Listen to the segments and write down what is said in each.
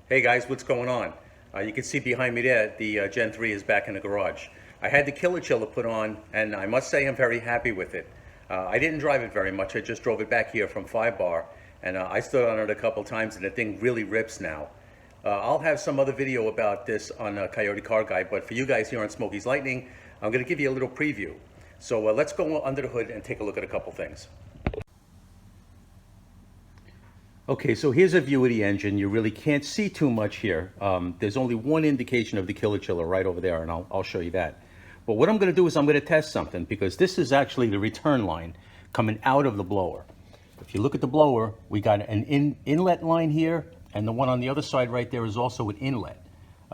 Hey guys, what's going on? You can see behind me there, the Gen 3 is back in the garage. I had the killer chiller put on, and I must say I'm very happy with it. I didn't drive it very much, I just drove it back here from 5 Bar, and I stood on it a couple times, and the thing really rips now. I'll have some other video about this on Coyote Car Guy, but for you guys here on Smokey's Lightning, I'm going to give you a little preview. So let's go under the hood and take a look at a couple things. Okay, so here's a view of the engine. You really can't see too much here. There's only one indication of the killer chiller right over there, and I'll show you that. But what I'm going to do is I'm going to test something, because this is actually the return line coming out of the blower. If you look at the blower, we got an inlet line here, and the one on the other side right there is also an inlet.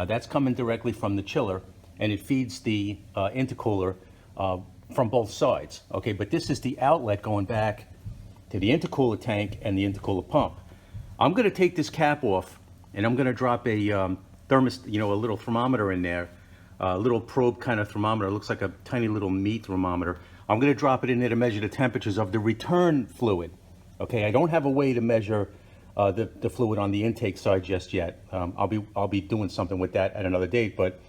That's coming directly from the chiller, and it feeds the intercooler from both sides. Okay, but this is the outlet going back to the intercooler tank and the intercooler pump. I'm going to take this cap off, and I'm going to drop a a little thermometer in there, a little probe kind of thermometer. It looks like a tiny little meat thermometer. I'm going to drop it in there to measure the temperatures of the return fluid. Okay, I don't have a way to measure the fluid on the intake side just yet. I'll be doing something with that at another date, but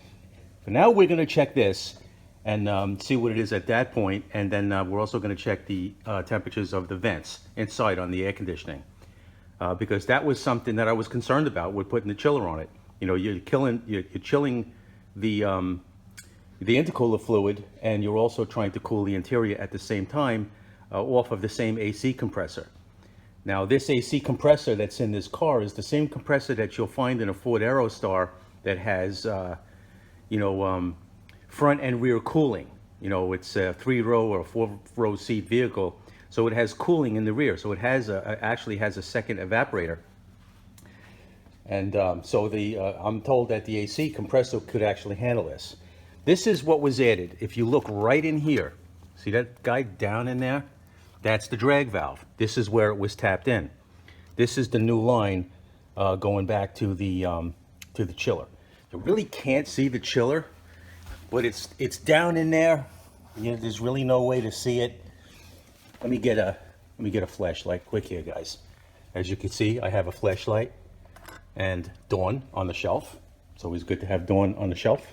for now we're going to check this and see what it is at that point, and then we're also going to check the temperatures of the vents inside on the air conditioning, because that was something that I was concerned about with putting the chiller on it. You know, you're chilling the intercooler fluid, and you're also trying to cool the interior at the same time off of the same AC compressor. Now, this AC compressor that's in this car is the same compressor that you'll find in a Ford Aerostar that has, front and rear cooling. You know, it's a 3-row or a 4-row seat vehicle, so it has cooling in the rear. So it has actually has a second evaporator. And I'm told that the AC compressor could actually handle this. This is what was added. If you look right in here, see that guy down in there? That's the drag valve. This is where it was tapped in. This is the new line going back to the chiller. You really can't see the chiller, but it's down in there. You know, there's really no way to see it. Let me get a flashlight quick here, guys. As you can see, I have a flashlight and Dawn on the shelf. It's always good to have Dawn on the shelf.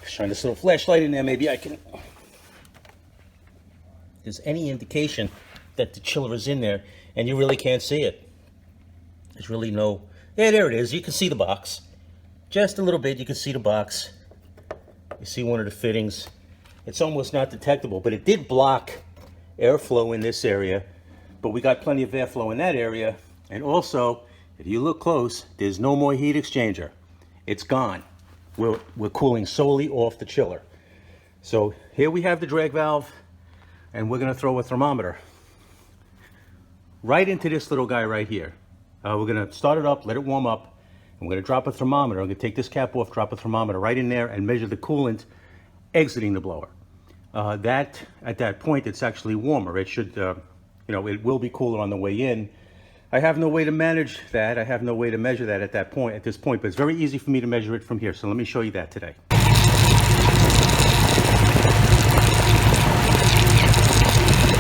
Shine this little flashlight in there, maybe I can. If there's any indication that the chiller is in there, and you really can't see it. There's really no. Yeah, there it is. You can see the box. Just a little bit, you can see the box. You see one of the fittings. It's almost not detectable, but it did block airflow in this area, but we got plenty of airflow in that area. And also, if you look close, there's no more heat exchanger. It's gone. We're cooling solely off the chiller. So here we have the drag valve, and we're going to throw a thermometer right into this little guy right here. We're going to start it up, let it warm up, and we're going to drop a thermometer. I'm going to take this cap off, drop a thermometer right in there, and measure the coolant exiting the blower. At that point, it's actually warmer. It should, it will be cooler on the way in. I have no way to manage that. I have no way to measure that at this point, but it's very easy for me to measure it from here. So let me show you that today.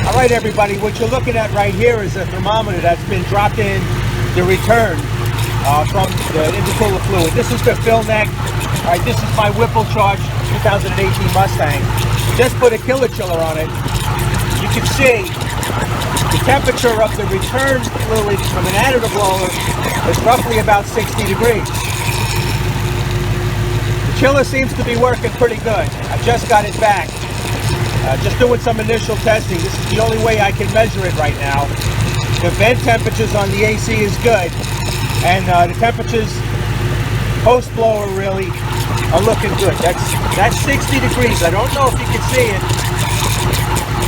All right, everybody, what you're looking at right here is a thermometer that's been dropped in the return from the intercooler fluid. This is the fill neck. All right, this is my Whipple Charge 2018 Mustang. Just put a killer chiller on it. You can see the temperature of the return fluid coming out of the blower is roughly about 60 degrees. The chiller seems to be working pretty good. I just got it back. Just doing some initial testing. This is the only way I can measure it right now. The vent temperatures on the AC is good, and the temperatures post blower really are looking good. That's 60 degrees. I don't know if you can see it,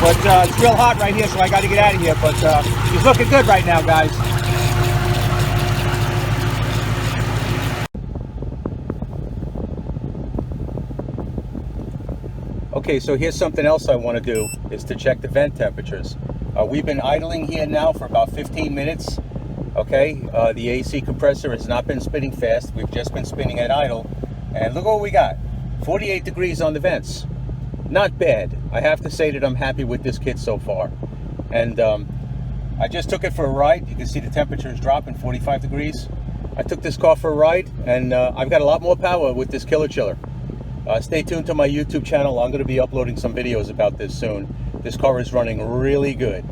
but it's real hot right here, so I got to get out of here. But it's looking good right now, guys. Okay, so here's something else I want to do, is to check the vent temperatures. We've been idling here now for about 15 minutes. Okay, the AC compressor has not been spinning fast. We've just been spinning at idle. And look what we got. 48 degrees on the vents. Not bad. I have to say that I'm happy with this kit so far. And I just took it for a ride. You can see the temperature is dropping 45 degrees. I took this car for a ride, and I've got a lot more power with this killer chiller. Stay tuned to my YouTube channel. I'm going to be uploading some videos about this soon. This car is running really good.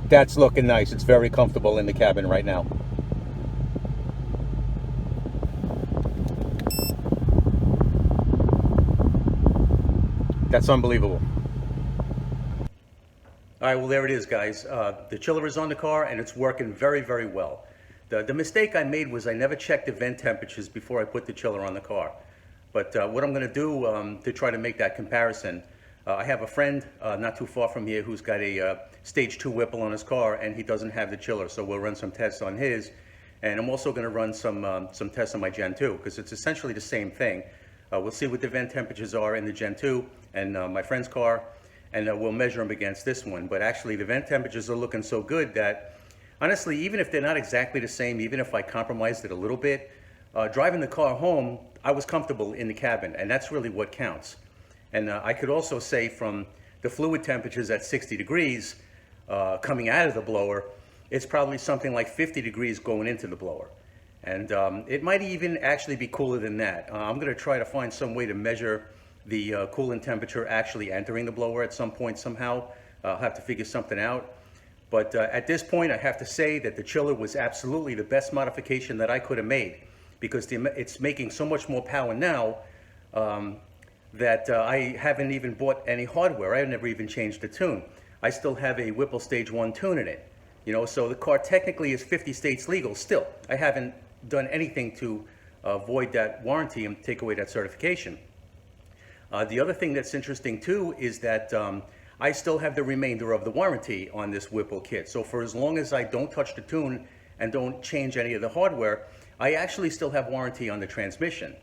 That's looking nice. It's very comfortable in the cabin right now. That's unbelievable. All right, well, there it is, guys. The chiller is on the car, and it's working very, very well. The mistake I made was I never checked the vent temperatures before I put the chiller on the car. But what I'm going to do to try to make that comparison, I have a friend not too far from here who's got a stage 2 Whipple on his car, and he doesn't have the chiller, so we'll run some tests on his. And I'm also going to run some tests on my Gen 2, because it's essentially the same thing. We'll see what the vent temperatures are in the Gen 2 and my friend's car, and we'll measure them against this one. But actually, the vent temperatures are looking so good that, honestly, even if they're not exactly the same, even if I compromised it a little bit, driving the car home, I was comfortable in the cabin, and that's really what counts. And I could also say from the fluid temperatures at 60 degrees coming out of the blower, it's probably something like 50 degrees going into the blower. And it might even actually be cooler than that. I'm going to try to find some way to measure the coolant temperature actually entering the blower at some point somehow. I'll have to figure something out. But at this point, I have to say that the chiller was absolutely the best modification that I could have made, because it's making so much more power now that I haven't even bought any hardware. I never even changed the tune. I still have a Whipple Stage 1 tune in it. You know, so the car technically is 50 states legal still. I haven't done anything to void that warranty and take away that certification. The other thing that's interesting too is that I still have the remainder of the warranty on this Whipple kit. So for as long as I don't touch the tune and don't change any of the hardware, I actually still have warranty on the transmission.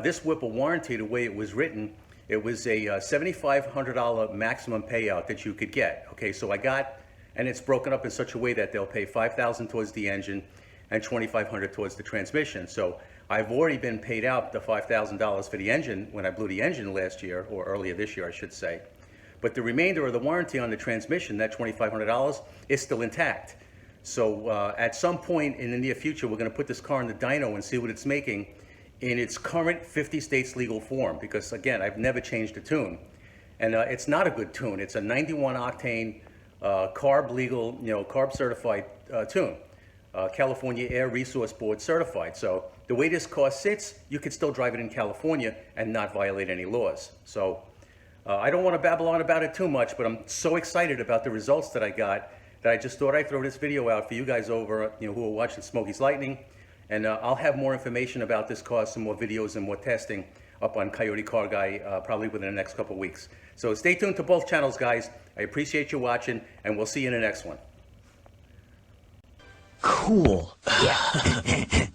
This Whipple warranty, the way it was written, it was a $7,500 maximum payout that you could get. Okay, so I got, and it's broken up in such a way that they'll pay $5,000 towards the engine and $2,500 towards the transmission. So I've already been paid out the $5,000 for the engine when I blew the engine last year, or earlier this year, I should say. But the remainder of the warranty on the transmission, that $2,500, is still intact. So at some point in the near future, we're going to put this car in the dyno and see what it's making in its current 50 states legal form. Because again, I've never changed the tune, and it's not a good tune. It's a 91 octane carb legal, carb certified tune. California Air Resource Board certified. So the way this car sits, you could still drive it in California and not violate any laws. So I don't want to babble on about it too much, but I'm so excited about the results that I got that I just thought I'd throw this video out for you guys over, who are watching Smokey's Lightning. And I'll have more information about this car, some more videos and more testing up on Coyote Car Guy probably within the next couple of weeks. So stay tuned to both channels, guys. I appreciate you watching, and we'll see you in the next one. Cool. Yeah.